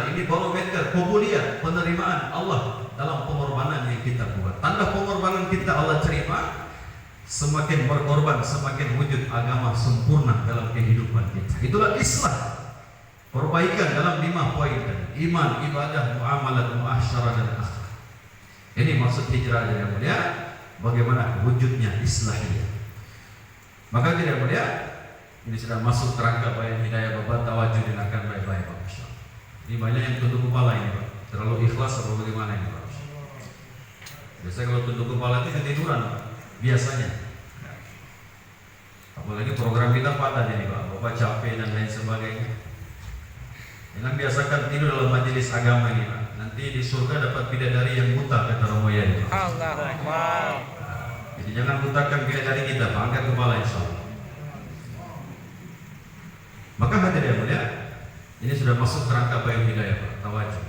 Ini barometer kubuliah penerimaan Allah dalam pengorbanan yang kita buat. Tanda pengorbanan kita Allah terima, semakin berkorban, semakin wujud agama sempurna dalam kehidupan kita. Itulah Islam. Perbaikan dalam 5 poin tadi: iman, ibadah, muamalah, muasyarah dan akhlak. Ini maksud hijrah yang mulia. Bagaimana wujudnya islahiyah. Maka tidak mulia, ini sudah masuk kerangka bayan hidayah Bapak, tawajudin akan baik-baik Pak. Ini banyak yang tunduk kepala ini Pak. Terlalu ikhlas atau bagaimana ini Pak? Biasanya kalau tunduk kepala itu ketiduran Pak. Biasanya. Apalagi program kita padat ini Pak. Bapak capek dan lain sebagainya. Jangan biasakan tidur dalam majelis agama ini Pak. Nanti di surga dapat bidadari yang buta kata Romoyani Pak. Allah. Jadi jangan butakan bidadari kita Pak. Angkat kepala insyaallah. Maka hadirin yang mulia, ini sudah masuk kerangka bayan hidayah Pak, tawajud.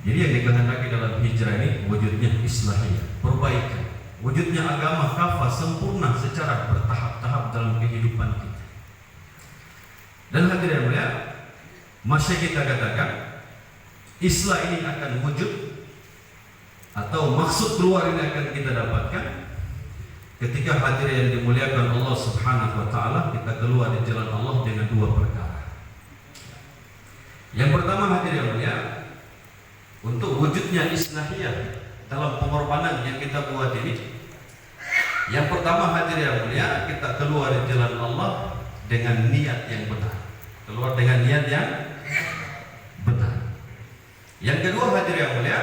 Jadi yang dikehendaki dalam hijrah ini wujudnya islahiyah, perbaikan. Wujudnya agama kafah sempurna secara bertahap-tahap dalam kehidupan kita. Dan hadirin yang mulia, masih kita katakan Islam ini akan wujud atau maksud keluar ini akan kita dapatkan ketika hadir yang dimuliakan Allah Subhanahu wa taala, kita keluar di jalan Allah dengan 2 perkara. Yang pertama hadirin yang mulia, untuk wujudnya islahiyah dalam pengorbanan yang kita buat ini, yang pertama hadirin yang mulia, kita keluar di jalan Allah dengan niat yang benar. Keluar dengan niat yang benar. Yang kedua hadirin yang mulia,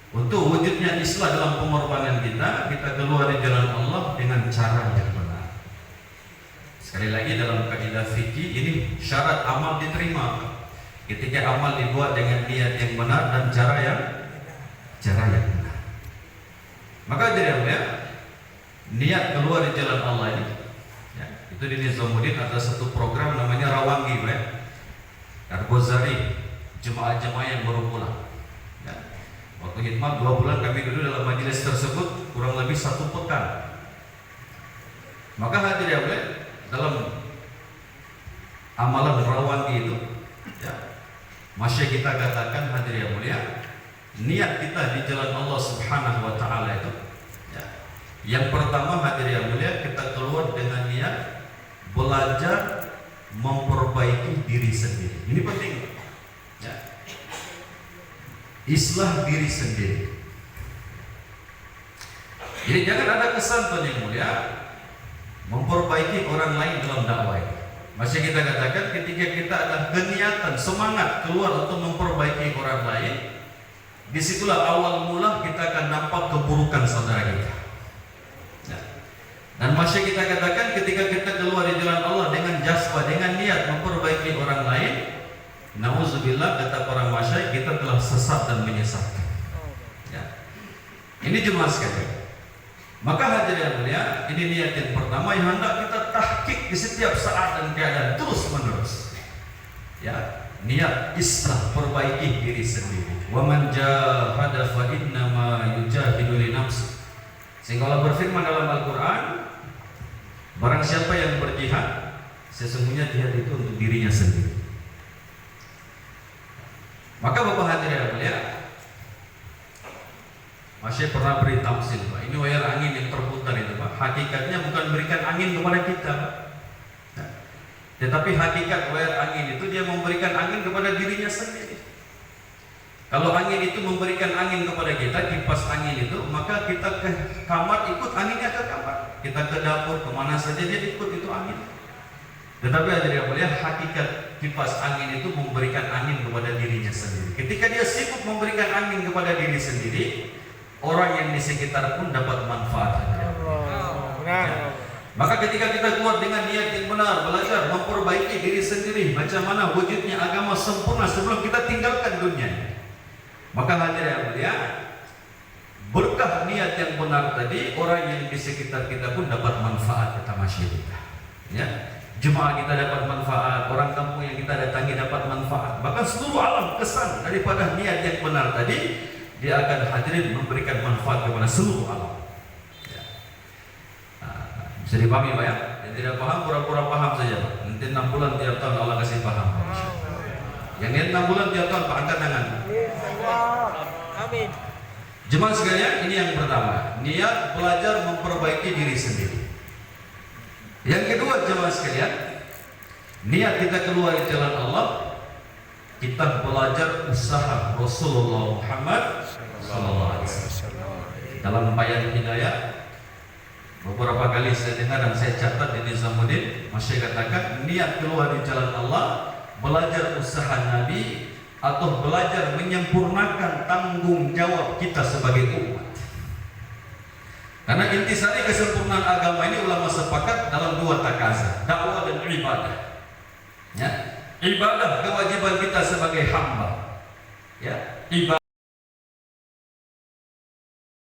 untuk wujudnya Islam dalam pengorbanan kita, kita keluar di jalan Allah dengan cara yang benar. Sekali lagi dalam kaidah fikih ini syarat amal diterima ketika amal dibuat dengan niat yang benar dan cara yang benar. Maka hadirin ya, niat keluar di jalan Allah ini, ya, itu di Nizamuddin ada satu program namanya Rawangi, ya. Arbozari, jemaah-jemaah yang baru pulang. Ya. Waktu khidmat 2 bulan kami duduk dalam majelis tersebut kurang lebih 1 pekan. Maka hadirin ya, dalam amalan Rawangi itu, ya, masih kita katakan hadirin yang mulia, niat kita di jalan Allah Subhanahu wa taala itu, ya, yang pertama hadirin yang mulia, kita keluar dengan niat belajar memperbaiki diri sendiri. Ini penting, ya. Islah diri sendiri. Jadi jangan ada kesan tuan yang mulia memperbaiki orang lain dalam dakwah. Masih kita katakan ketika kita ada keniatan, semangat keluar untuk memperbaiki orang lain, disitulah awal mula kita akan nampak keburukan saudara kita. Ya. Dan masih kita katakan ketika kita keluar di jalan Allah dengan jazbah, dengan niat memperbaiki orang lain, na'udzubillah kata para masyayikh, kita telah sesat dan menyesatkan. Ya. Ini jemaah sekalian. Maka hadirin yang mulia, ini niat yang pertama yang hendak kita tahqiq di setiap saat dan keadaan terus menerus. Ya, niat islah, perbaiki diri sendiri. Wa man jahada fa innama yujahidu li nafsi. Sehingga Allah berfirman dalam Al-Qur'an, barang siapa yang berjihad, sesungguhnya jihad itu untuk dirinya sendiri. Maka Bapak hadirin yang mulia, masih pernah beri tamsil Pak. Ini wayar angin yang terputar itu Pak. Hakikatnya bukan berikan angin kepada kita Pak. Nah, tetapi hakikat wayar angin itu dia memberikan angin kepada dirinya sendiri. Kalau angin itu memberikan angin kepada kita, kipas angin itu, maka kita ke kamar ikut anginnya ke kamar. Kita ke dapur kemana saja dia ikut itu angin. Tetapi hadirin yang mulia, hakikat kipas angin itu memberikan angin kepada dirinya sendiri. Ketika dia sibuk memberikan angin kepada diri sendiri, orang yang di sekitar pun dapat manfaat. Ya. Maka ketika kita keluar dengan niat yang benar, belajar memperbaiki diri sendiri, macam mana wujudnya agama sempurna sebelum kita tinggalkan dunia. Maka hadirin yang mulia, berkah niat yang benar tadi, orang yang di sekitar kita pun dapat manfaat, kata masyarakat kita. Ya. Jemaah kita dapat manfaat, orang kampung yang kita datangi dapat manfaat. Bahkan seluruh alam kesan daripada niat yang benar tadi, dia akan hadirin memberikan manfaat kepada seluruh alam. Ya. Nah, bisa dipahami Pak ya? Yang tidak paham pura-pura paham saja Pak. Nanti 6 bulan tiap tahun Allah kasih paham Pak. Yang niat 6 bulan tiap tahun, Pak, angkat tangan. Amin. Jemaah sekalian, ini yang pertama, niat belajar memperbaiki diri sendiri. Yang kedua, jemaah sekalian, niat kita keluar di jalan Allah, kita belajar usaha Rasulullah Muhammad SAW. Dalam Bayan Hidayah, beberapa kali saya dengar dan saya catat di Nizamuddin, masih katakan niat keluar di jalan Allah, belajar usaha Nabi, atau belajar menyempurnakan tanggung jawab kita sebagai umat. Karena intisari kesempurnaan agama ini ulama sepakat dalam 2 takaza, dakwah dan ibadah. Ya, ibadah kewajiban kita sebagai hamba. Ya, ibadah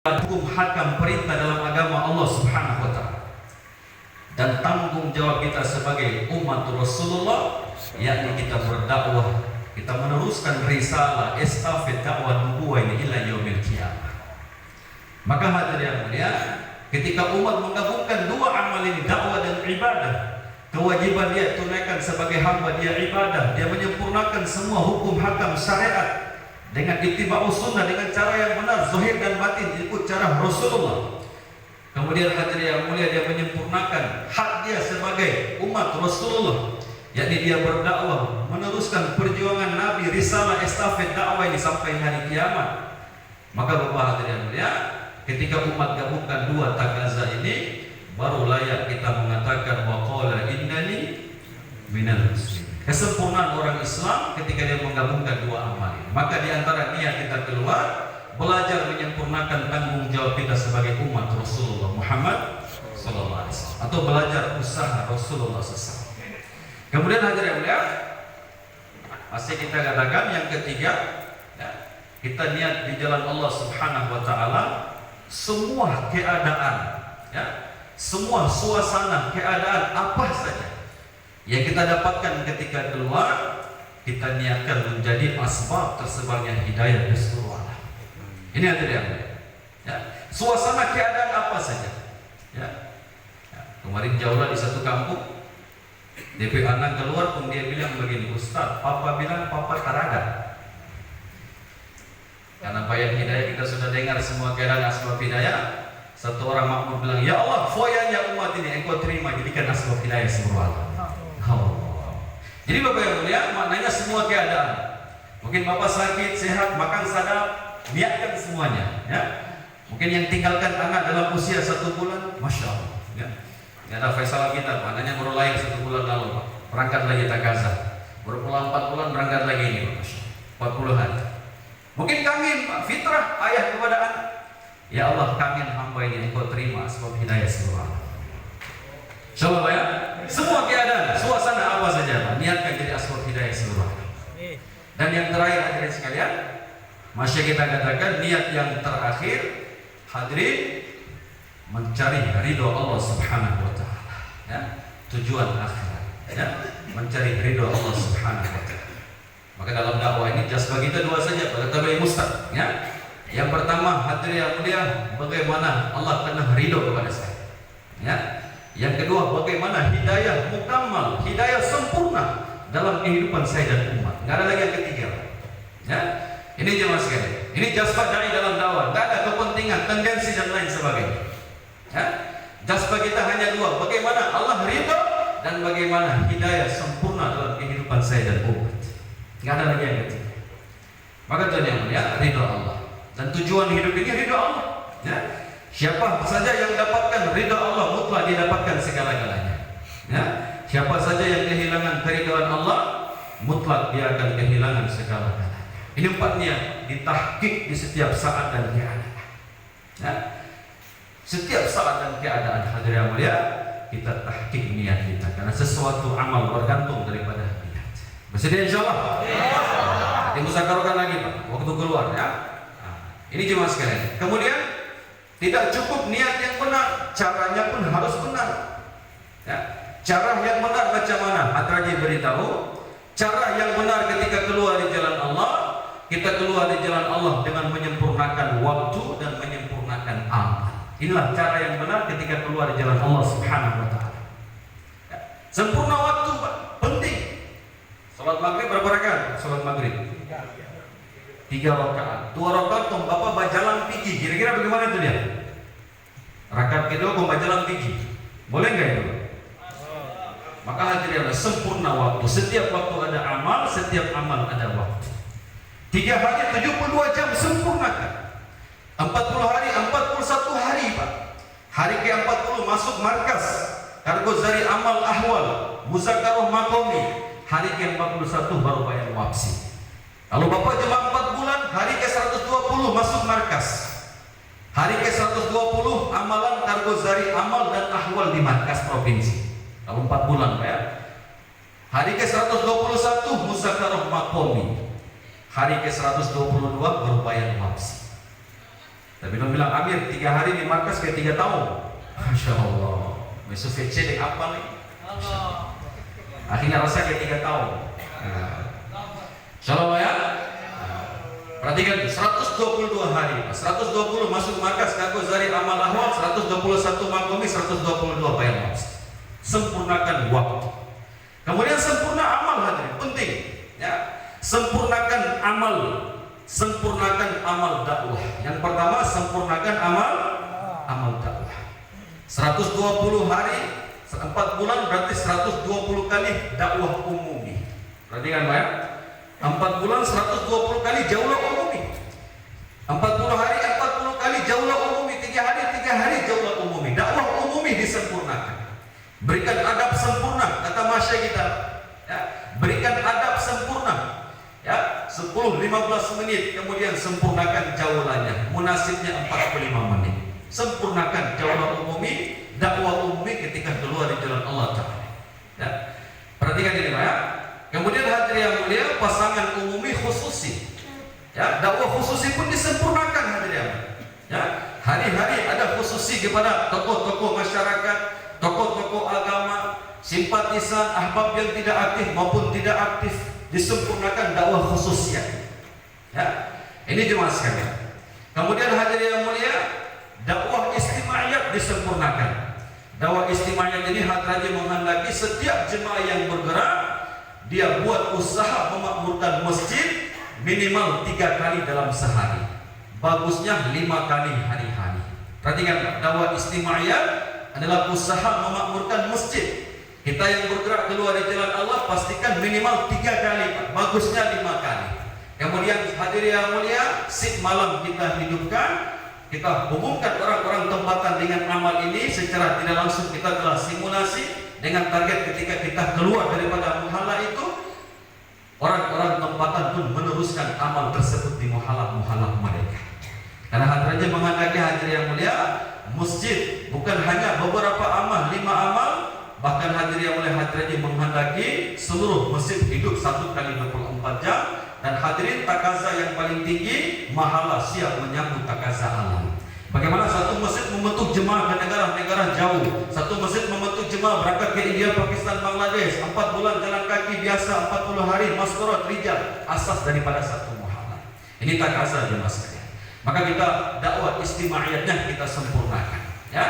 hukum hakam perintah dalam agama Allah Subhanahu wa taala. Dan tanggung jawab kita sebagai umat Rasulullah, yakni kita berdakwah, kita meneruskan risalah estafet dakwah nubuwah ini ila yaumil qiyamah. Maka hadirin yang mulia, ketika umat menggabungkan 2 amal ini, dakwah dan ibadah, kewajiban dia tunaikan sebagai hamba, dia ibadah, dia menyempurnakan semua hukum hakam syariat dengan ittiba'us sunnah, dengan cara yang benar, zahir dan batin, ikut cara Rasulullah. Kemudian hadirin yang mulia, dia menyempurnakan hak dia sebagai umat Rasulullah, yakni dia berdakwah, meneruskan perjuangan Nabi, risalah estafet dakwah ini sampai hari kiamat. Maka Bapak hadirin yang mulia, ketika umat gabungkan 2 takaza ini, baru layak kita mengatakan waqala innani minal muslimin. Kesempurnaan orang Islam ketika dia menggabungkan 2 amal ini. Maka di antara niat kita keluar, belajar menyempurnakan tanggung jawab kita sebagai umat Rasulullah Muhammad sallallahu alaihi wasallam, atau belajar usaha Rasulullah SAW. Kemudian hadirin mulia, masih kita katakan yang ketiga, ya, kita niat di jalan Allah Subhanahu wa taala, semua keadaan, ya, semua suasana keadaan apa saja yang kita dapatkan ketika keluar, kita niatkan menjadi asbab tersebarnya hidayah di seluruh alam. Ini hadirin mulia, ya, suasana keadaan apa saja, ya. Kemarin jauhlah di satu kampung, DP anak keluar pun dia bilang begini, Ustaz, papa bilang papa taraga. Karena Bayan Hidayah kita sudah dengar semua keadaan asbab hidayah. Satu orang makmur bilang, ya Allah, foyanya umat ini engkau terima jadikan asbab hidayah seluruh alam. Jadi Bapak yang mulia, maknanya semua keadaan. Mungkin Bapak sakit, sehat, makan sadap, niatkan semuanya, ya. Mungkin yang tinggalkan anak dalam usia 1 bulan, Masya Allah, ya. Ini ada Faisal kita, maknanya baru lahir 1 bulan lalu, Pak. Berangkat lagi takaza. Baru pulang 4 bulan, berangkat lagi ini, Pak. 40 hari. Mungkin kangen, Pak, fitrah ayah kepada anak. Ya Allah, kangen hamba ini, engkau terima sebab hidayah seluruh alam. Insyaallah Pak, ya. Semua keadaan, suasana apa saja, Pak, niatkan jadi asbab hidayah seluruh alam. Dan yang terakhir hadirin sekalian, masih kita katakan niat yang terakhir, hadirin, mencari ridho Allah Subhanahu wa taala, ya, tujuan akhirat, ya, mencari ridho Allah Subhanahu wa taala. Maka dalam dakwah ini jazbah kita 2 saja, kata Bayi Mustaq, ya. Yang pertama, hadirin yang mulia, bagaimana Allah kena ridho kepada saya, ya. Yang kedua, bagaimana hidayah mukammal, hidayah sempurna dalam kehidupan saya dan umat. Nggak ada lagi yang ketiga, ya. Ini jemaah sekalian, ini jazbah dai dalam dakwah, nggak ada kepentingan, tendensi dan lain sebagainya. Ya, jazbah kita hanya 2, bagaimana Allah ridha dan bagaimana hidayah sempurna dalam kehidupan saya dan umat. Nggak ada lagi yang ketiga. Maka tuan yang mulia, ridha Allah, dan tujuan hidup ini ridha Allah, ya. Siapa saja yang dapatkan ridha Allah, mutlak dia dapatkan segala-galanya, ya. Siapa saja yang kehilangan keridhaan Allah, mutlak dia akan kehilangan segala-galanya. Ini 4 niat ditahqiq di setiap saat dan keadaan, ya. Setiap saat dan keadaan hadirin yang mulia, kita tahqiq niat kita, karena sesuatu amal bergantung daripada niat. Bersedia insyaallah? Nanti musyawarahkan lagi Pak, waktu keluar, ya. Ini jemaah sekalian. Kemudian tidak cukup niat yang benar, caranya pun harus benar, ya. Cara yang benar macam mana? Hadraji beritahu, cara yang benar ketika keluar di jalan Allah, kita keluar di jalan Allah dengan menyempurnakan waktu dan menyempurnakan amal. Inilah cara yang benar ketika keluar di jalan Allah Subhanahu wa taala. Ya. Sempurna waktu, Pak, penting. Salat Sholat maghrib berapa rakaat? Sholat maghrib 3 rakaat. 2 rakaat tuh Bapak bajalan pergi. Kira-kira bagaimana itu dia? Rakaat kedua bajalan pergi. Boleh nggak itu? Maka hadirin sempurna waktu. Setiap waktu ada amal, setiap amal ada waktu. 3 hari 72 jam sempurnakan. 40 hari 41 hari Pak. Hari ke-40 masuk markas Kargozari Amal Ahwal Muzakarah Makomi. Hari ke-41 baru bayar wabsi. Kalau Bapak cuma 4 bulan, hari ke-120 masuk markas. Hari ke-120 amalan Kargozari Amal dan Ahwal di markas provinsi. Kalau 4 bulan Pak ya. Hari ke-121 Muzakarah Makomi. Hari ke-122 baru bayar wabsi. Tapi dia bilang, Amir 3 hari di markas kayak 3 tahun. Masya Allah. Besok VC dek apa nih? Akhirnya rasa kayak 3 tahun. Insya Allah ya. Perhatikan 122 hari. 120 masuk markas Kargozari Amal Ahwal, 121 Makomi, 122 bayar wabsi. Sempurnakan waktu. Kemudian sempurna amal hadirin, penting ya. Sempurnakan amal. Sempurnakan amal dakwah. Yang pertama sempurnakan amal dakwah. 120 hari 4 bulan berarti 120 kali dakwah umumi. Perhatikan Pak ya. 4 bulan 120 kali jaulah umumi. 40 hari 40 kali jaulah umumi. 3 hari jaulah umumi. Dakwah umumi disempurnakan. Berikan adab sempurna kata masya kita ya. Berikan adab sempurna ya, 10-15 menit, kemudian sempurnakan jaulannya, munasibnya 45 menit. Sempurnakan jaulah umumi, dakwah umumi ketika keluar di jalan Allah Ta'ala ya. Perhatikan ini Pak ya. Kemudian hadirin yang mulia, pasangan umumi khususi ya, dakwah khususi pun disempurnakan hadirin ya. Hari-hari ada khususi kepada tokoh-tokoh masyarakat, tokoh-tokoh agama, simpatisan, ahbab yang tidak aktif maupun tidak aktif. Disempurnakan dakwah khususnya ya. Ini jemaah sekalian. Kemudian hadirin yang mulia, dakwah istimaiyat disempurnakan. Dakwah istimaiyat ini hadraji menghendaki setiap jemaah yang bergerak dia buat usaha memakmurkan masjid minimal 3 kali dalam sehari, bagusnya 5 kali hari-hari. Perhatikan, dakwah istimaiyat adalah usaha memakmurkan masjid. Kita yang bergerak keluar di jalan Allah pastikan minimal 3 kali, bagusnya 5 kali. Kemudian hadirin yang mulia, sip malam kita hidupkan, kita hubungkan orang-orang tempatan dengan amal ini secara tidak langsung. Kita telah simulasi dengan target ketika kita keluar daripada muhala itu, orang-orang tempatan pun meneruskan amal tersebut di muhala-muhala mereka. Karena hadirin menghendaki hadirin yang mulia, masjid bukan hanya beberapa amal, 5 amal. Bahkan hadirin yang mulia, hadirin menghendaki seluruh masjid hidup 1 kali 24 jam. Dan hadirin takaza yang paling tinggi, mahala siap menyambut takaza alam. Bagaimana satu masjid membentuk jemaah ke negara-negara jauh, satu masjid membentuk jemaah berangkat ke India, Pakistan, Bangladesh, 4 bulan jalan kaki biasa, 40 hari maskurat rijal, asas daripada satu mahala. Ini takaza jemaah sekalian. Maka kita dakwah istimaiyatnya kita sempurnakan ya.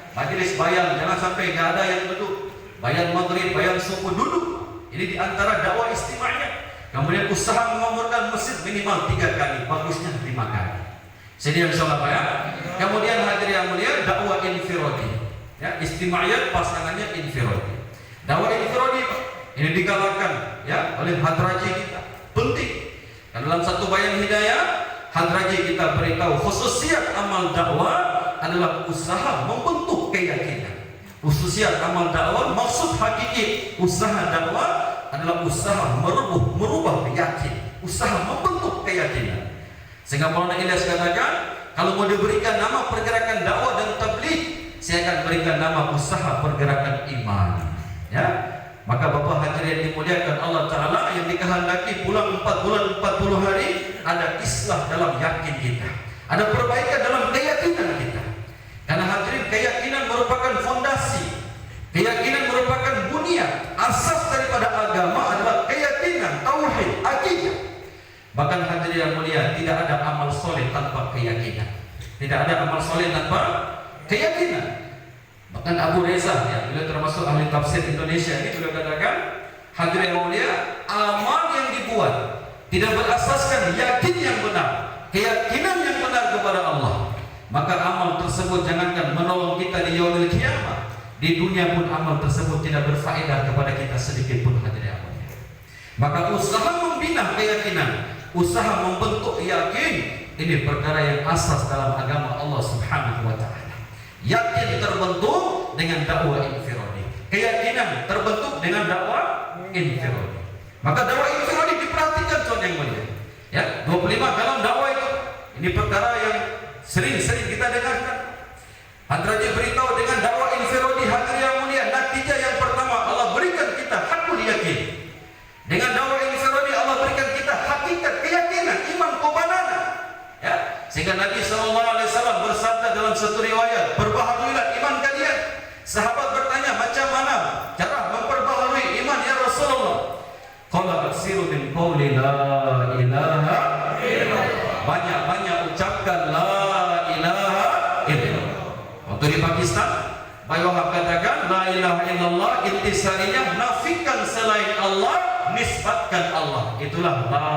Majelis bayan jangan sampai nggak ada yang duduk. Bayan maghrib, bayan subuh duduk. Ini diantara dakwah istimaiyat. Kemudian usaha memakmurkan masjid minimal 3 kali, bagusnya 5 kali. Jadi insyaallah Pak ya. Kemudian hadirin yang mulia, dakwah infiradi. Ya, istimaiyat pasangannya infiradi. Dakwah infiradi ini digalakan ya oleh hadraji kita. Penting. Dan dalam satu bayan hidayah, hadraji kita beritahu khususiat amal dakwah adalah usaha membentuk keyakinan. Khususiat amal dakwah, maksud hakiki usaha dakwah adalah usaha merubah keyakinan, usaha membentuk keyakinan. Sehingga Maulana Ilyas katakan, kalau mau diberikan nama pergerakan dakwah dan tabligh, saya akan berikan nama usaha pergerakan iman. Ya, maka Bapak hadirin yang dimuliakan Allah Ta'ala, yang dikehendaki pulang 4 bulan 40 hari, ada islah dalam yakin kita, ada perbaikan dalam keyakinan kita. Karena hadirin, keyakinan merupakan fondasi, keyakinan merupakan bunia, asas daripada agama adalah keyakinan, tauhid, akidah. Bahkan hadirin yang mulia, tidak ada amal soleh tanpa keyakinan. Tidak ada amal soleh tanpa keyakinan. Bahkan Abu Reza, ya, beliau termasuk ahli tafsir Indonesia ini, beliau katakan Hadirin mulia, amal yang dibuat tidak berasaskan yakin yang benar, keyakinan yang benar kepada Allah, maka amal tersebut jangankan menolong kita di yaumil qiyamah, di dunia pun amal tersebut tidak berfaedah kepada kita sedikit pun. Hadirin mulia, maka usaha membina keyakinan, usaha membentuk yakin, ini perkara yang asas dalam agama Allah Subhanahu wa taala. Yakin terbentuk dengan dakwah infiradi, keyakinan terbentuk dengan dakwah infiradi. Maka dakwah infiradi diperhatikan tuan yang mulia. Ya, 25 dalam dakwah itu, ini perkara yang sering-sering kita dengarkan. Hadraji beritahu dengan dakwah infiradi, hadirin yang mulia, natijah yang pertama Allah berikan kita hakul yakin. Dengan dakwah infiradi Allah berikan kita hakikat keyakinan, iman kubanana. Ya, sehingga Nabi SAW bersabda dalam satu riwayat, "Perbaharuilah iman kalian." Sahabat bertanya, "Macam mana cara memperbaharui iman ya Rasulullah?" Qala aksiru min qawli la ilaha illallah. Banyak-banyak ucapkan la ilaha illallah. Waktu di Pakistan, Bayi Wahab katakan la ilaha illallah, intisarinya nafikan selain Allah, nisbatkan Allah. Itulah la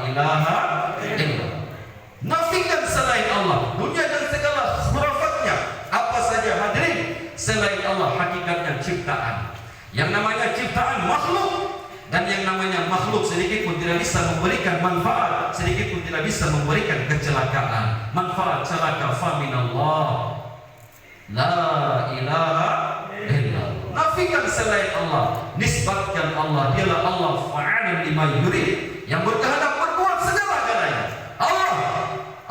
ilaha illallah. Nafikan selain Allah, dunia dan segala hurafatnya, apa saja hadirin selain Allah, hakikatnya ciptaan. Yang namanya ciptaan makhluk, dan yang namanya makhluk sedikit pun tidak bisa memberikan manfaat, sedikit pun tidak bisa memberikan kecelakaan. Manfaat celaka faminallah, la ilaha illallah. Nafikan selain Allah, nisbatkan Allah, dialah Allah fa'alun lima yurid, yang berkehendak berbuat segala-galanya.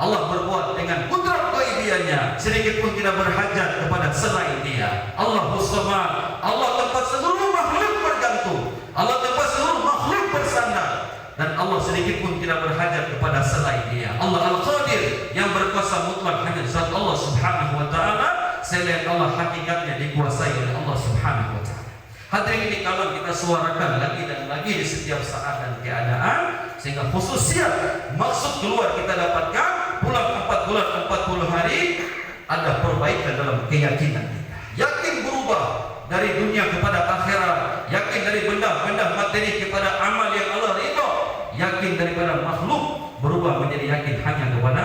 Allah berbuat dengan kudrat ghaibiyahnya, sedikit pun tidak berhajat kepada selain Dia. Allahus Samad, Allah tempat seluruh makhluk bergantung, Allah tempat seluruh makhluk bersandar, dan Allah sedikit pun tidak berhajat kepada selain Dia. Allah Al-Qadir, yang berkuasa mutlak, hanya zat Allah Subhanahu wa taala. Selain Allah hakikatnya dikuasai oleh Allah Subhanahu wa taala. Hadirin, ini kalau kita suarakan lagi dan lagi di setiap saat dan keadaan, sehingga khususnya maksud keluar kita dapatkan pulang 4 bulan 40 hari, ada perbaikan dalam keyakinan kita. Yakin berubah dari dunia kepada akhirat, yakin dari benda-benda materi kepada amal yang Allah ridha, yakin daripada makhluk berubah menjadi yakin hanya kepada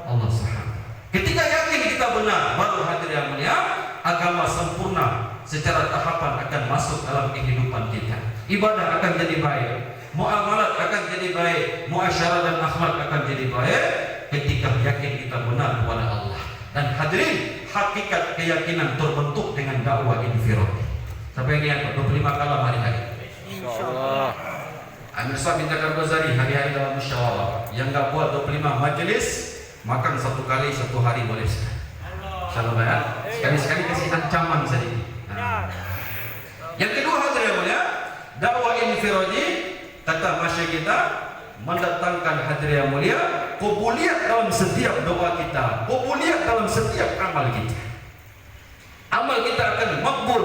Allah Subhanahu. Ketika yakin kita benar, baru hadirin yang mulia, agama sempurna secara tahapan akan masuk dalam kehidupan kita. Ibadah akan jadi baik, muamalat akan jadi baik, muasyarah dan akhlak akan jadi baik ketika yakin kita benar kepada Allah. Dan hadirin, hakikat keyakinan terbentuk dengan dakwah infiradi. Sampai ini yang 25 kalam hari-hari. Insyaallah. Amir Sah bin Jakar Bazari hari-hari dalam musyawarah. Yang enggak buat 25 majelis, makan 1 kali 1 hari boleh sekali. Insyaallah ya. Sekali-sekali kasih ancaman saja. Yang kedua hadirin mulia, dakwah infiradi, kata masyayikh kita, mendatangkan hadirin yang mulia qubuliyat dalam setiap doa kita, qubuliyat dalam setiap amal kita. Amal kita akan makbul,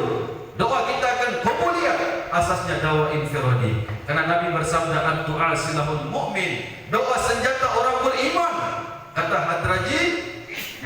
doa kita akan qubuliyat, asasnya dakwah infiradi. Karena Nabi bersabda, ad-du'a silahul mu'min, doa senjata orang beriman. Kata Hadraji,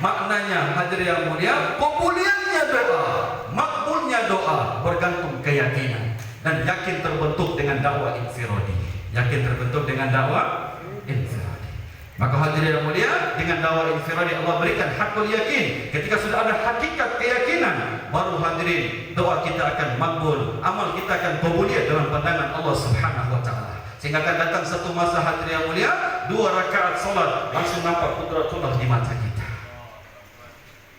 maknanya hadirin yang mulia, qubuliyatnya doa, makbulnya doa bergantung keyakinan, dan yakin terbentuk dengan dakwah infiradi. Yakin terbentuk dengan dakwah infiradi. Maka hadirin yang mulia, dengan dakwah infiradi Allah berikan hakul yakin. Ketika sudah ada hakikat keyakinan, baru hadirin doa kita akan makbul, amal kita akan qubuliyat dalam pandangan Allah Subhanahu wa taala. Sehingga akan datang satu masa hadirin yang mulia, 2 rakaat salat langsung nampak qudratullah di mata kita.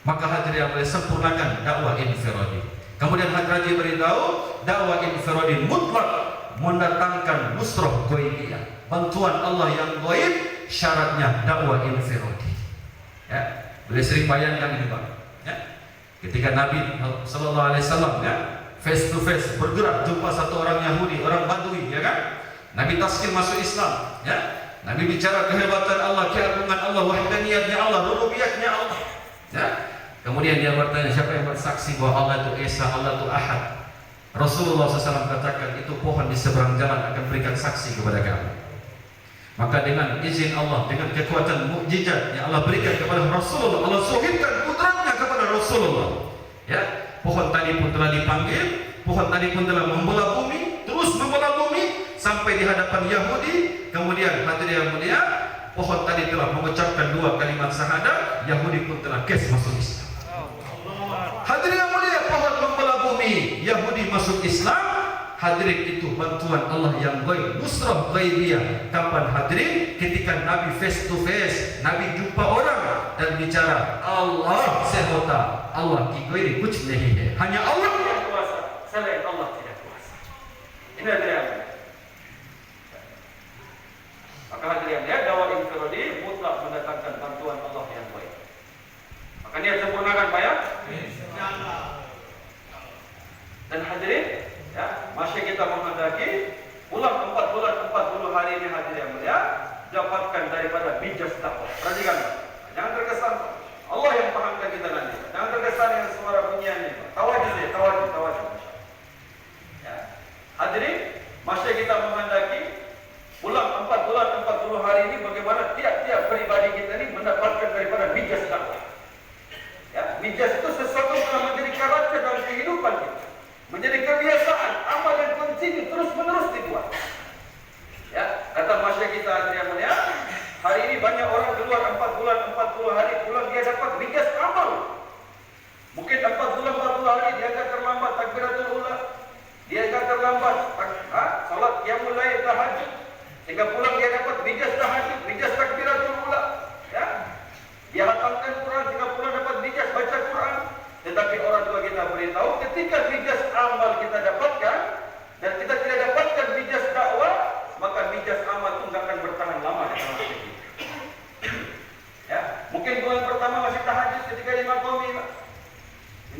Maka hadirin yang mulia, sempurnakan dakwah infiradi. Kemudian Hadraji beritahu, dakwah infiradi mutlak mendatangkan nusrah ghaibiyah, bantuan Allah yang gaib, syaratnya dakwah infiradi. Ya, boleh sering bayangkan ini Pak. Ya, ketika Nabi sallallahu alaihi wasallam ya, face to face bergerak jumpa satu orang Yahudi, orang Badui, ya kan? Nabi taskin masuk Islam, ya. Nabi bicara kehebatan Allah, keagungan Allah, wahdaniyatnya Allah, rububiyatnya Allah. Ya. Kemudian dia bertanya, siapa yang bersaksi bahwa Allah itu Esa, Allah itu Ahad? Rasulullah SAW katakan, itu pohon di seberang jalan akan berikan saksi kepada kamu. Maka dengan izin Allah, dengan kekuatan mukjizat yang Allah berikan kepada Rasulullah, Allah suhibkan kudratnya kepada Rasulullah. Ya, pohon tadi pun telah dipanggil, pohon tadi pun telah membelah bumi, terus membelah sampai di hadapan Yahudi. Kemudian hadirin yang mulia, pohon tadi telah mengucapkan 2 kalimat syahadat, Yahudi pun telah kes masuk Islam. Hadirin yang mulia, pohon membelah bumi, Yahudi masuk Islam. Hadirin, itu bantuan Allah yang gaib, nusrah ghaibiyah. Kapan hadirin? Ketika Nabi face to face, Nabi jumpa orang dan bicara, Allah sehota, Allah ki gairi kuch nahi hai. Hanya Allah yang kuasa, selain Allah tidak kuasa. Ini hadirin. Maka hadirin ya, dakwah infiradi mutlak mendatangkan bantuan Allah yang gaib. Maka niat sempurnakan Pak ya. Dan hadirin ya, masih kita menghendaki pulang 4 bulan 40 hari ini hadirin yang mulia, dapatkan daripada bijas dakwah. Perhatikan, jangan terkesan Allah yang pahamkan kita nanti. Jangan terkesan yang suara bunyian ini. Tawajud. Ya. Hadirin, masih kita menghendaki pulang 4 bulan 40 hari ini bagaimana tiap-tiap pribadi kita ini mendapatkan daripada bijas dakwah. Ya, bijas itu sesuatu yang telah menjadi karakter dalam kehidupan kita. Menjadi kebiasaan, amal yang kontinu terus-menerus dibuat. Ya, kata masyarakat kita yang mulia, hari ini banyak orang keluar 4 bulan 40 hari pulang dia dapat bijas amal. Mungkin 4 bulan 40 hari dia akan terlambat takbiratul ula, dia akan terlambat salat qiyamul lail tahajud, sehingga pulang dia dapat bijas tahajud, bijas takbiratul ula. Ya, dia hatamkan Quran, sehingga pulang dapat bijas baca Quran. Tetapi orang tua kita beritahu, ketika bijas amal kita dapatkan dan kita tidak dapatkan bijas dakwah, maka bijas amal itu tidak akan bertahan lama di dalam hidup kita. Ya, mungkin bulan pertama masih tahajud ketika di makomi,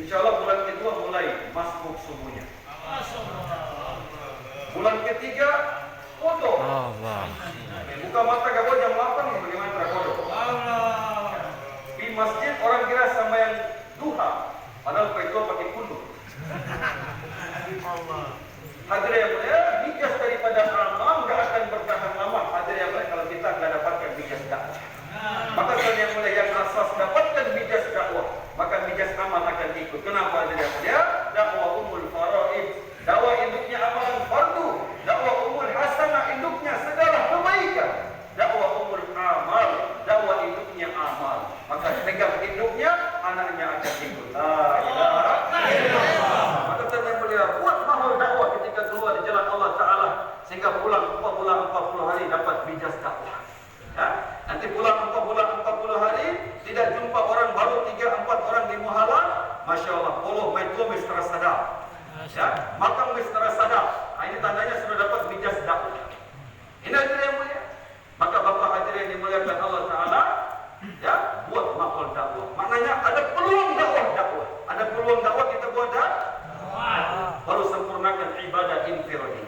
insya Allah bulan kedua mulai masbuk subuhnya. Bulan ketiga kodok. Buka mata gak jam 8 bagaimana terkodok. Di masjid orang kira sama yang duha. Padahal itu pakai kunduh. Hadirin yang mulia, bijas daripada amal tidak akan bertahan lama. Hadirin yang mulia, kalau kita tidak dapatkan bijas dakwah. Maka hadirin yang mulia, yang asas dapatkan bijas dakwah, maka bijas amal akan ikut. Kenapa hadirin yang mulia? Dakwah umul faraid, dakwah induknya amalan fardu, dakwah umul hasanah induknya segala kebaikan, dakwah umul amal, dakwah induknya amal. Maka pegang induknya, anaknya akan ikut. La ilaha illallah. Maka yang mulia, buat mahal dakwah ketika keluar di jalan Allah Ta'ala, sehingga pulang 4 bulan 40 hari dapat bijas dakwah. Ya, nanti pulang 4 bulan 40 hari tidak jumpa orang baru 3-4 orang di muhala, Masya Allah, puluh maitu mistera sadar. Ya, makam mistera sadar. Ini tandanya sudah dapat bijas dakwah. Ini hadirin yang mulia. Maka Bapak hadirin yang dimuliakan Allah Ta'ala, ya, buat mahal dakwah. Maknanya ada peluang dakwah. Ada peluang dakwah, kita buat dakwah. Baru sempurnakan ibadah infiradi.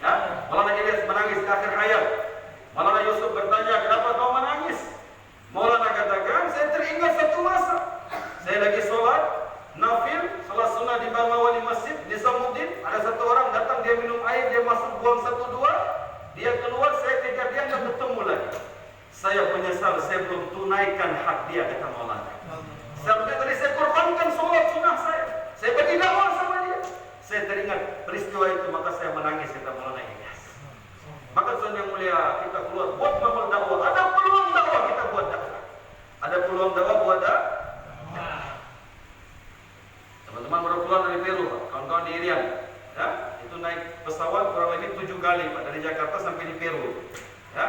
Ya, Maulana Ilyas menangis di akhir hayat. Maulana Yusuf bertanya, kenapa kau menangis? Maulana katakan, saya teringat satu masa. Saya lagi sholat nafil, sholat sunnah di Bangawali Masjid Nizamuddin. Ada satu orang datang, dia minum air, dia masuk buang 1-2. Dia keluar, saya kejar dia, dan bertemu lagi. Saya menyesal, saya belum tunaikan hak dia, kata Maulana. Sampai tadi saya korbankan sholat sunnah saya. Saya bagi dakwah sama dia. Saya teringat peristiwa itu, maka saya menangis, kata Maulana Ilyas. Maka saudara yang mulia, kita keluar buat mahal dakwah. Ada peluang dakwah, kita buat dakwah. Ada peluang dakwah buat dakwah. Teman-teman baru keluar dari Peru, Pak. Kawan-kawan di Irian, ya, itu naik pesawat kurang lebih 7 kali, Pak, dari Jakarta sampai di Peru. Ya,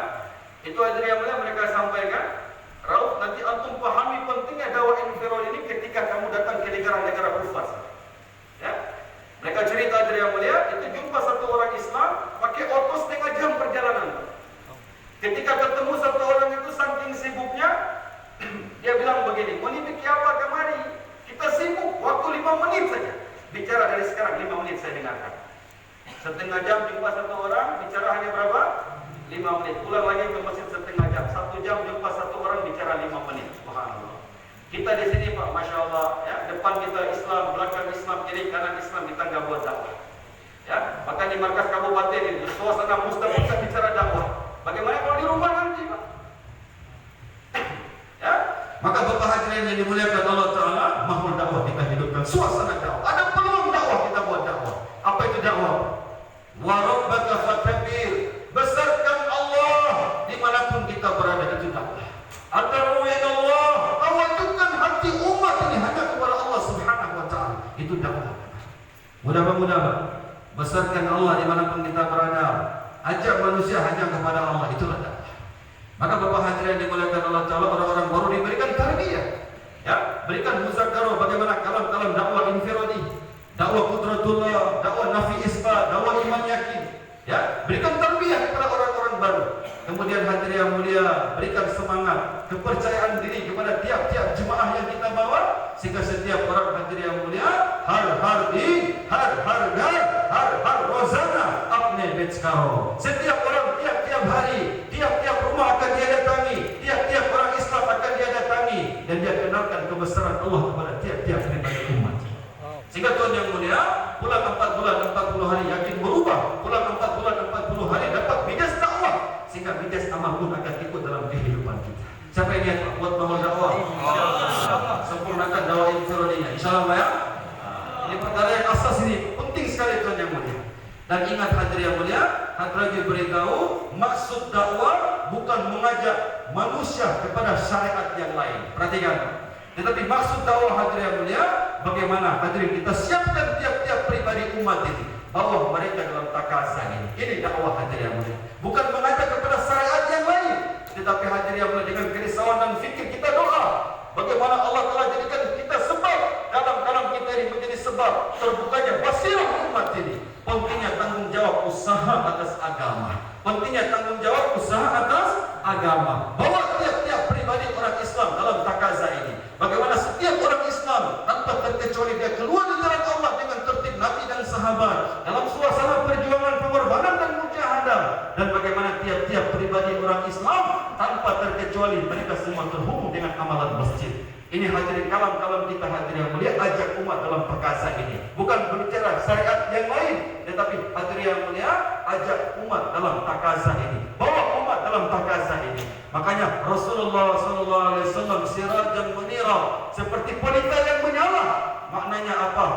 itu hadirin yang mulia, mereka sampaikan, Rauf, nanti antum pahami pentingnya dakwah infiradi ini ketika kamu datang ke negara-negara kufar. Ya, mereka cerita hadirin yang mulia, itu jumpa satu orang Islam pakai oto setengah jam perjalanan. Ketika ketemu satu orang itu saking sibuknya, dia bilang begini, mau ini apa kemari? Kita sibuk, waktu 5 menit saja. Bicara dari sekarang 5 menit saya dengarkan. Setengah jam jumpa satu orang, bicara hanya berapa? 5 menit. Pulang lagi ke masjid setengah jam. 1 jam jumpa satu orang, bicara 5 menit. Subhanallah. Kita di sini Pak, Masya Allah, ya, depan kita Islam, belakang Islam, kiri kanan Islam, kita nggak buat dakwah. Ya, maka di markas kabupaten ini, suasana musta-musta bicara dakwah. Bagaimana kalau di rumah nanti Pak? Ya, maka Bapak hadirin yang dimuliakan Allah Ta'ala, mahmud dakwah kita hidupkan suasana dakwah. Ada peluang dakwah, kita buat dakwah. Apa itu dakwah? Wa rabbaka fakabbir, Mudah-mudahan besarkan Allah dimanapun kita berada. Ajak manusia hanya kepada Allah, itulah dakwah. Maka Bapak hadirin dimuliakan Allah Taala, orang-orang baru diberikan tarbiyah. Ya, berikan muzakarah bagaimana kalam-kalam dakwah infiradi, dakwah qudratullah, dakwah nafi isbat, dakwah iman yakin. Ya, berikan tarbiyah kepada orang-orang baru. Kemudian hadirin yang mulia, berikan semangat, kepercayaan diri kepada tiap-tiap jemaah yang kita bawa, sehingga setiap orang hadirin yang mulia har din, har rozana apne betskaro. Setiap orang tiap-tiap hari, tiap-tiap rumah akan dia datangi, tiap-tiap orang Islam akan dia datangi, dan dia kenalkan kebesaran Allah kepada tiap-tiap daripada umat. Sehingga Tuhan yang mulia, pulang 4 bulan 40 hari yakin berubah, pulang 4 bulan 40 hari dapat bijas dakwah, sehingga bijas amal pun akan ikut dalam kehidupan kita. Siapa yang niat buat bangun dakwah? Sempurnakan dakwah infiradinya, insyaallah ya. Ini perkara yang asas, ini penting sekali Tuhan yang mulia. Dan ingat hadirin yang mulia, Hadraji beritahu maksud dakwah bukan mengajak manusia kepada syariat yang lain. Perhatikan. Tetapi maksud dakwah hadirin yang mulia, bagaimana hadirin kita siapkan tiap-tiap pribadi umat ini, bawa mereka dalam takaza ini. Ini dakwah hadirin yang mulia. Bukan mengajak kepada syariat yang lain, tetapi hadirin yang mulia dengan kerisauan dan fikir kita doa. Bagaimana Allah telah jadikan kita sebab, kalam-kalam kita ini menjadi sebab terbukanya basirah umat ini. Pentingnya tanggung jawab usaha atas agama. Pentingnya tanggung jawab usaha atas agama. Bawa tiap-tiap pribadi orang Islam dalam takaza ini. Bagaimana setiap orang Islam tanpa terkecuali dia keluar di jalan Allah dengan tertib Nabi dan sahabat dalam suasana perjuangan, pengorbanan dan mujahadah. Dan bagaimana tiap-tiap pribadi orang Islam tanpa terkecuali mereka semua terhubung dengan amalan masjid. Ini hadirin kalam-kalam kita hadirin yang mulia, ajak umat dalam perkasa ini. Bukan berbicara syariat yang lain, tetapi hadirin yang mulia, ajak umat dalam takaza ini. Bawa umat dalam takaza ini. Makanya Rasulullah SAW sirajan munira, seperti pelita yang menyala. Maknanya apa?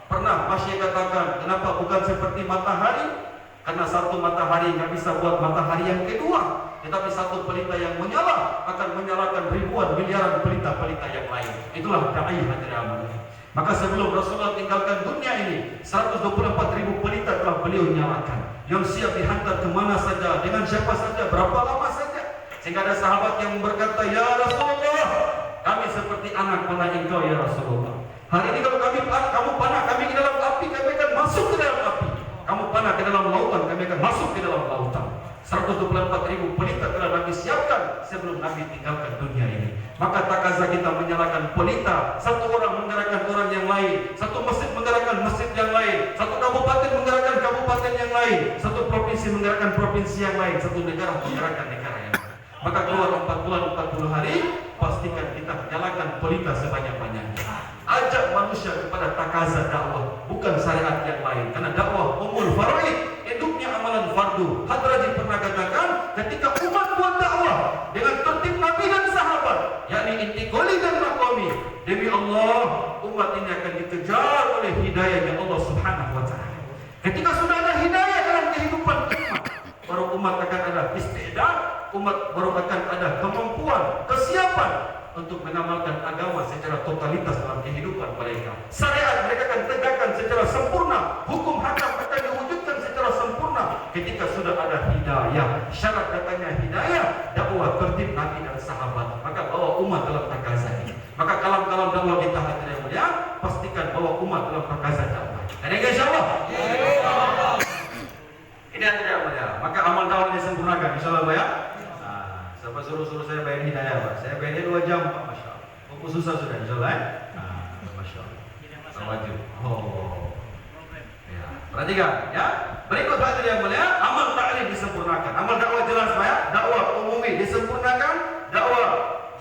Pernah Masya katakan, kenapa bukan seperti matahari? Karena satu matahari nggak bisa buat matahari yang kedua, tetapi satu pelita yang menyala akan menyalakan ribuan miliaran pelita-pelita yang lain. Itulah dai hadirin. Maka sebelum Rasulullah tinggalkan dunia ini, 124.000 pelita telah beliau nyalakan, yang siap dihantar kemana saja, dengan siapa saja, berapa lama saja. Sehingga ada sahabat yang berkata, ya Rasulullah, kami seperti anak panah engkau ya Rasulullah. Hari ini kalau kamu panah kami ke dalam api, kami akan masuk ke dalam api. Kamu panah ke dalam lautan, kami akan masuk ke dalam lautan. 124.000 pelita telah Nabi siapkan sebelum Nabi tinggalkan dunia ini. Maka takaza kita menyalakan pelita. Satu orang menggerakkan orang yang lain, satu masjid menggerakkan masjid yang lain, satu kabupaten menggerakkan kabupaten yang lain, satu provinsi menggerakkan provinsi yang lain, satu negara menggerakkan negara yang lain. Maka keluar 4 bulan 40 hari, pastikan kita menyalakan pelita sebanyak-banyaknya. Ajak manusia kepada takaza dakwah, bukan syariat yang lain. Karena dakwah umul faraid, hidupnya amalan fardu. Hadraji pernah katakan, ketika umat buat dakwah dengan tertib Nabi dan sahabat, yakni intikoli dan makomi, demi Allah, umat ini akan dikejar oleh hidayahnya Allah Subhanahu wa ta'ala. Ketika sudah ada hidayah dalam kehidupan umat, baru umat akan ada istiqdah, umat baru akan ada kemampuan, kesiapan untuk mengamalkan agama secara totalitas dalam kehidupan mereka. Syariat mereka akan tegakkan secara sempurna, hukum hakam akan diwujudkan secara sempurna ketika sudah ada hidayah. Syarat datangnya hidayah, dakwah tertib Nabi dan sahabat. Maka bawa umat dalam takaza ini. Maka kalam-kalam dakwah kita hadirin mulia, pastikan bawa umat dalam takaza dakwah. Ada insyaallah. Ini hadirin mulia. Maka amal dakwah disempurnakan insyaallah ya. Siapa suruh saya bayar hidayah Pak? Saya bayarnya 2 jam Pak, Masya Allah. Buku susah sudah insyaallah ya? Masya Allah. Wajib. Ya. Perhatikan ya. Berikut hadirin yang mulia, amal ta'lim disempurnakan. Amal dakwah jelas Pak ya. Dakwah umumi disempurnakan, dakwah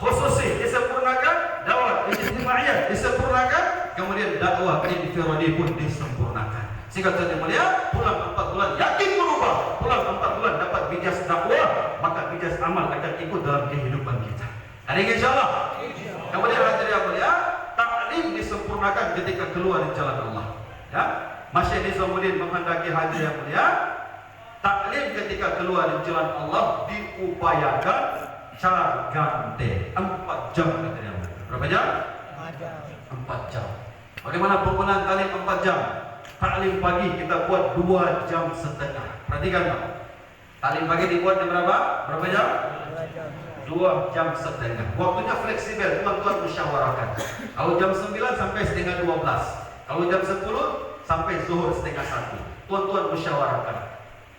khususi disempurnakan, dakwah ijtimaiyah disempurnakan, kemudian dakwah infiradi pun disempurnakan. Sehingga Tuhan yang mulia, pulang 4 bulan yakin berubah, pulang 4 bulan dapat bijas dakwah, maka bijas amal akan ikut dalam kehidupan kita. Ada insyaallah. Kemudian hadirin yang mulia, taklim disempurnakan ketika keluar di jalan Allah. Ya, Masya Nizamuddin menghendaki hadirin yang mulia, taklim ketika keluar di jalan Allah diupayakan cargante 4 jam hadirin yang mulia. Berapa jam? 4 jam. Bagaimana penggunaan taklim 4 jam? Taklim pagi kita buat 2,5 jam. Perhatikan Pak. Taklim pagi dibuat jam berapa? Berapa jam? 2,5 jam. Waktunya fleksibel, tuan-tuan musyawarahkan. Kalau jam 9 sampai setengah 12. Kalau jam 10 sampai zuhur setengah 1. Tuan-tuan musyawarahkan.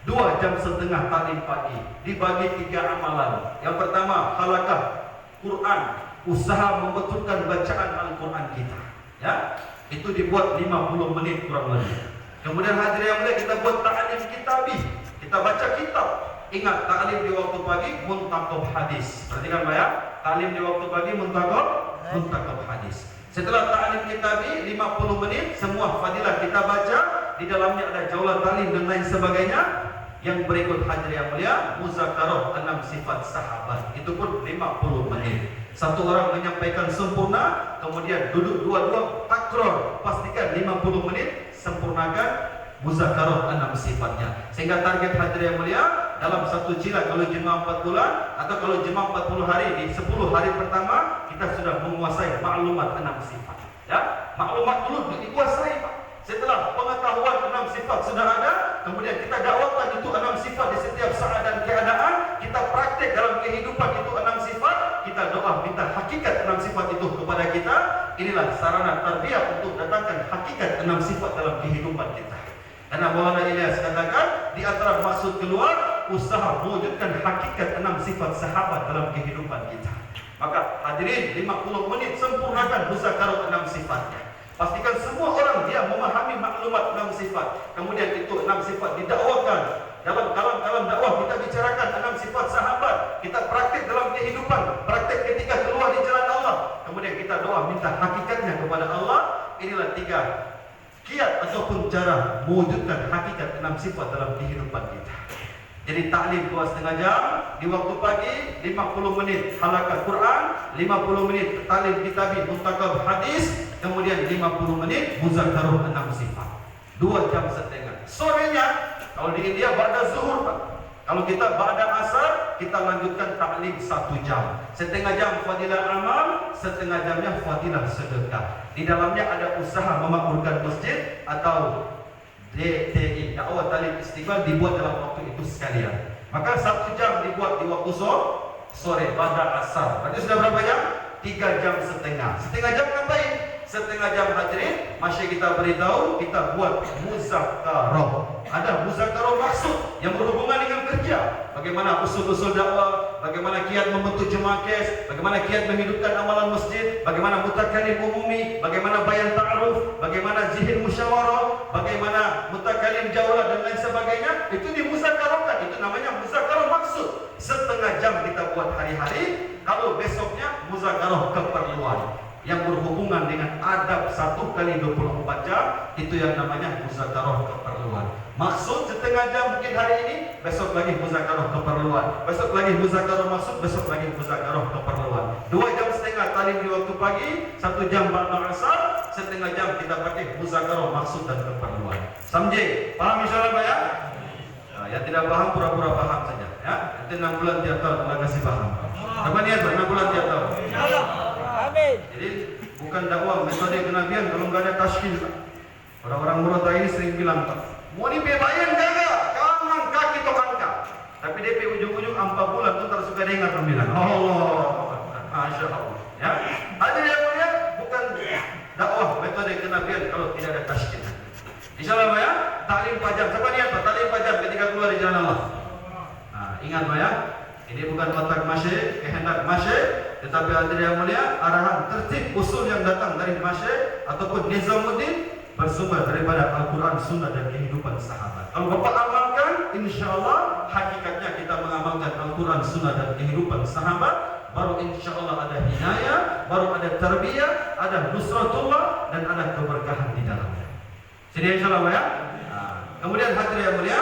2,5 jam taklim pagi dibagi 3 amalan. Yang pertama, halaqah Quran, usaha membetulkan bacaan Al-Quran kita. Ya, itu dibuat 50 menit kurang lebih. Kemudian hadirin yang mulia, kita buat ta'lim kitabi. Kita baca kitab. Ingat, ta'lim di waktu pagi muntaqab hadis. Perhatikan Pak ya. Ta'lim di waktu pagi muntaqab hadis. Setelah ta'lim kitabi 50 menit, semua fadilah kita baca. Di dalamnya ada jaulah ta'lim dan lain sebagainya. Yang berikut hadirin yang mulia, muzakarah 6 sifat sahabat. Itu pun 50 menit. Satu orang menyampaikan sempurna, kemudian duduk dua-dua takror, pastikan 50 menit, sempurnakan muzakarah 6 sifatnya. Sehingga target hadirin yang mulia dalam satu jilid kalau jemaah 4 bulan atau kalau jemaah 40 hari, di 10 hari pertama kita sudah menguasai maklumat 6 sifat. Ya, maklumat dulu dikuasai Pak. Setelah pengetahuan 6 sifat sudah ada, kemudian kita dakwakan itu 6 sifat di setiap saat dan keadaan, kita praktek dalam kehidupan itu 6 sifat, kita doa minta hakikat 6 sifat itu kepada kita. Inilah sarana tarbiyah untuk datangkan hakikat 6 sifat dalam kehidupan kita. Karena Maulana Ilyas katakan, di antara maksud keluar, usaha mewujudkan hakikat 6 sifat sahabat dalam kehidupan kita. Maka hadirin 50 menit sempurnakan muzakarah 6 sifatnya. Pastikan semua orang dia memahami maklumat 6 sifat. Kemudian itu 6 sifat didakwakan. Dalam kalam dakwah kita bicarakan 6 sifat sahabat. Kita praktik dalam kehidupan, praktik ketika keluar di jalan Allah. Kemudian kita doa minta hakikatnya kepada Allah. Inilah 3 kiat ataupun cara mewujudkan hakikat 6 sifat dalam kehidupan kita. Jadi taklim 2,5 jam di waktu pagi, 50 menit halaqah Quran, 50 menit taklim kitabi muntaqab hadis, kemudian 50 menit muzakarah 6 sifat. 2,5 jam. Sorenya kalau di India ba'da zuhur Pak. Kalau kita ba'da asar, kita lanjutkan taklim 1 jam. Setengah jam fadilah amal, setengah jamnya fadilah sedekah. Di dalamnya ada usaha memakmurkan masjid atau DTI, dakwah talim istiqlal, dibuat dalam waktu itu sekalian. Maka 1 jam dibuat di waktu sore pada asar. Berarti sudah berapa jam? 3,5 jam. Setengah jam ngapain? Setengah jam hadirin, masih kita beritahu, kita buat muzakarah. Ada muzakarah maksud yang berhubungan dengan kerja. Bagaimana usul-usul dakwah, bagaimana kiat membentuk jemaah kes, bagaimana kiat menghidupkan amalan masjid, bagaimana mutakalim umumi, bagaimana bayan ta'aruf, bagaimana zihir musyawarah, bagaimana mutakalim jaulah dan lain sebagainya. Itu dimuzakarahkan, itu namanya muzakarah maksud. Setengah jam kita buat hari-hari. Kalau besoknya muzakarah keperluan yang berhubungan dengan adab 1 kali 24 jam, itu yang namanya muzakarah keperluan. Maksud setengah jam mungkin hari ini, besok lagi muzakarah keperluan, besok lagi muzakarah maksud, besok lagi muzakarah keperluan. 2,5 jam talim di waktu pagi, 1 jam ba'da asar, setengah jam kita pakai muzakarah maksud dan keperluan. Samjih? Paham insyaallah Pak ya? Nah, yang tidak paham pura-pura paham saja ya. Nanti 6 bulan tiap tahun Allah kasih paham. Apa niat Pak? 6 bulan tiap tahun. Amin. Jadi bukan dakwah metode kenabian kalau nggak ada taskin Pak. Orang-orang Murata ini sering bilang Pak, mau dibebayan kagak? Kanan kaki tok angka. Tapi DP ujung-ujung 4 bulan tuh terus suka dengar bilang, Allah, Masya Allah. Ya, ada yang mulia bukan dakwah metode kenabian kalau tidak ada taskin. Insyaallah Pak ya, taklim 4 jam. Siapa niat Pak? Taklim 4 jam ketika keluar di jalan Allah. Nah, ingat Pak ya, ini bukan otak masyayikh, kehendak masyayikh, tetapi hadirin yang mulia, arahan tertib usul yang datang dari masyayikh ataupun Nizamuddin bersumber daripada Al-Quran, Sunnah dan kehidupan sahabat. Kalau Bapak amalkan, insyaAllah hakikatnya kita mengamalkan Al-Quran, Sunnah dan kehidupan sahabat, baru insyaAllah ada hinayah, baru ada tarbiyah, ada nusratullah, dan ada keberkahan di dalamnya. Jadi insyaAllah ya. Nah, kemudian hadirin yang mulia,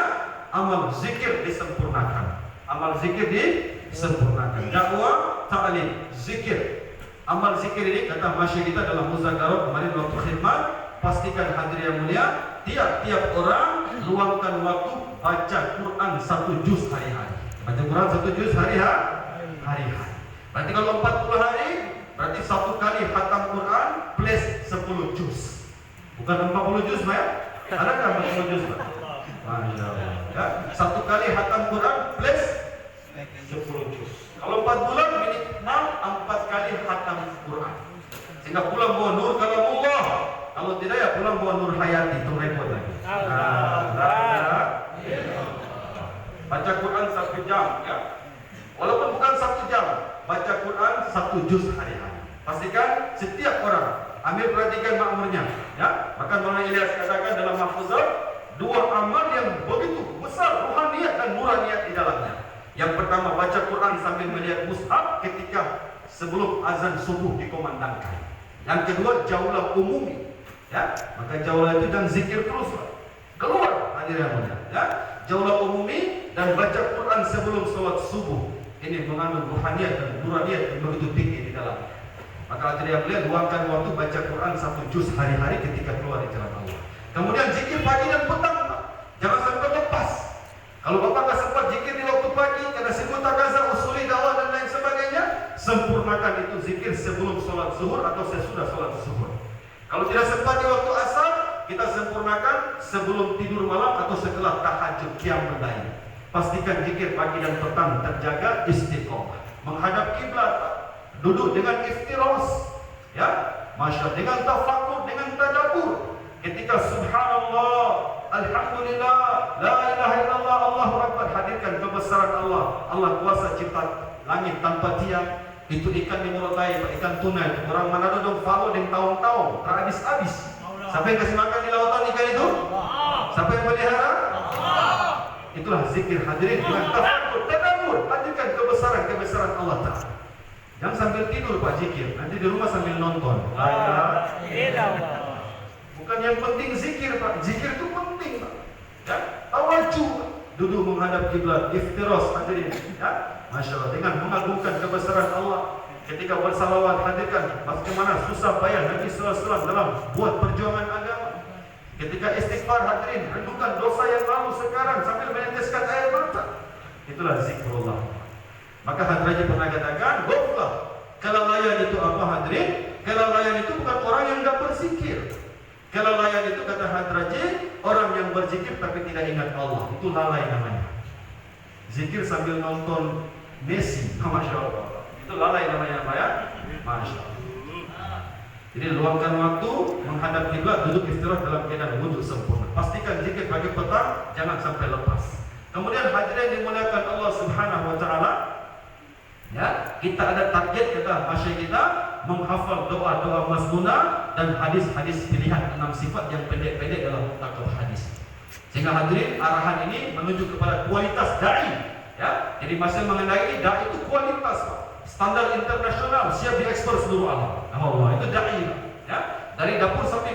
amal zikir disempurnakan. Amal zikir disempurnakan. Dakwah, ta'lim, zikir. Amal zikir ini kata masyayikh kita dalam muzakarah kemarin waktu khidmat, pastikan hadirin yang mulia, tiap-tiap orang luangkan waktu baca Quran 1 juz hari-hari. Baca Quran 1 juz hari-hari. Berarti kalau 40 hari, berarti 1 kali khatam Quran plus 10 juz. Bukan 40 juz, Pak ya? Adakah 40 juz, Pak? Masya Allah. Ya, satu kali hatam Quran plus 10 juz. Kalau 4 bulan minimal 4 kali hatam Quran. Sehingga pulang bawa nur kalamullah. Kalau tidak ya pulang bawa nur hayati, itu repot lagi. Baca Quran 1 jam, ya. Walaupun bukan 1 jam, baca Quran 1 juz hari-hari. Pastikan setiap orang ambil perhatikan makmurnya, ya. Bahkan Maulana Ilyas katakan dalam mahfuzat, 2 amal yang begitu besar ruhaniyat dan nuraniat di dalamnya. Yang pertama baca Quran sambil melihat mushaf ketika sebelum azan subuh dikumandangkan. Yang kedua jaulah umumi, ya. Maka jaulah itu dan zikir terus, Pak. Keluar hadirin mulia, ya. Jaulah umumi dan baca Quran sebelum sholat subuh. Ini mengandung ruhaniyat dan nuraniat yang begitu tinggi di dalamnya. Maka hadirin mulia, luangkan waktu baca Quran 1 juz hari-hari ketika keluar di jalan Allah. Kemudian zikir pagi dan petang, Pak. Jangan sampai lepas. Kalau Bapak tak sempat zikir di waktu pagi karena sibuk takaza, usuli dakwah dan lain sebagainya, sempurnakan itu zikir sebelum sholat zuhur atau sesudah sholat zuhur. Kalau tidak sempat di waktu asar, kita sempurnakan sebelum tidur malam atau setelah tahajud qiyamul lail. Pastikan zikir pagi dan petang terjaga istiqomah. Menghadap kiblat, duduk dengan iftiras, ya, masya, dengan tafakur, dengan tadabbur. Ketika subhanallah, alhamdulillah, la ilaha illallah, Allahu akbar, hadirkan kebesaran Allah. Allah kuasa cipta langit tanpa tiang. Itu ikan di Morotai, ikan tuna itu. Orang Manado dong follow dengan tahun-tahun, tak habis-habis. Siapa yang kasih makan di lautan ikan itu? Siapa yang pelihara? Itulah zikir hadirin dengan tafakur, tadabbur, hadirkan kebesaran Allah Ta'ala. Jangan sambil tidur Pak zikir, nanti di rumah sambil nonton. Bukan yang penting zikir, Pak. Zikir itu penting, Pak. Ya, tawajuh, duduk menghadap kiblat, iftiras hadirin, ya. Masya Allah, dengan mengagungkan kebesaran Allah. Ketika bersalawat, hadirkan bagaimana susah payah Nabi SAW dalam buat perjuangan agama. Ketika istighfar, hadirin, renungkan dosa yang lalu sekarang sambil meneteskan air mata. Itulah zikrullah. Maka Hadraji pernah katakan, goflah. Kelalaian itu apa, hadirin? Kelalaian itu bukan orang yang tidak berzikir. Kelalaian itu kata Hadraji, orang yang berzikir tapi tidak ingat Allah. Itu lalai namanya. Zikir sambil nonton Messi, Masya Allah. Itu lalai namanya apa ya? Masya Allah. Jadi luangkan waktu menghadap kiblat, duduk istirahat dalam keadaan wudhu sempurna. Pastikan zikir pagi petang, jangan sampai lepas. Kemudian hadirin dimuliakan Allah Subhanahu wa Ta'ala, ya, kita ada target kata masyayikh kita menghafal doa-doa masnunah dan hadis-hadis pilihan 6 sifat yang pendek-pendek dalam takut hadis. Sehingga hadirin arahan ini menuju kepada kualitas dai, ya. Jadi masih mengenai dai itu kualitas, Pak. Standar internasional siap diekspor seluruh alam. Allah itu dai, ya. Dari dapur sampai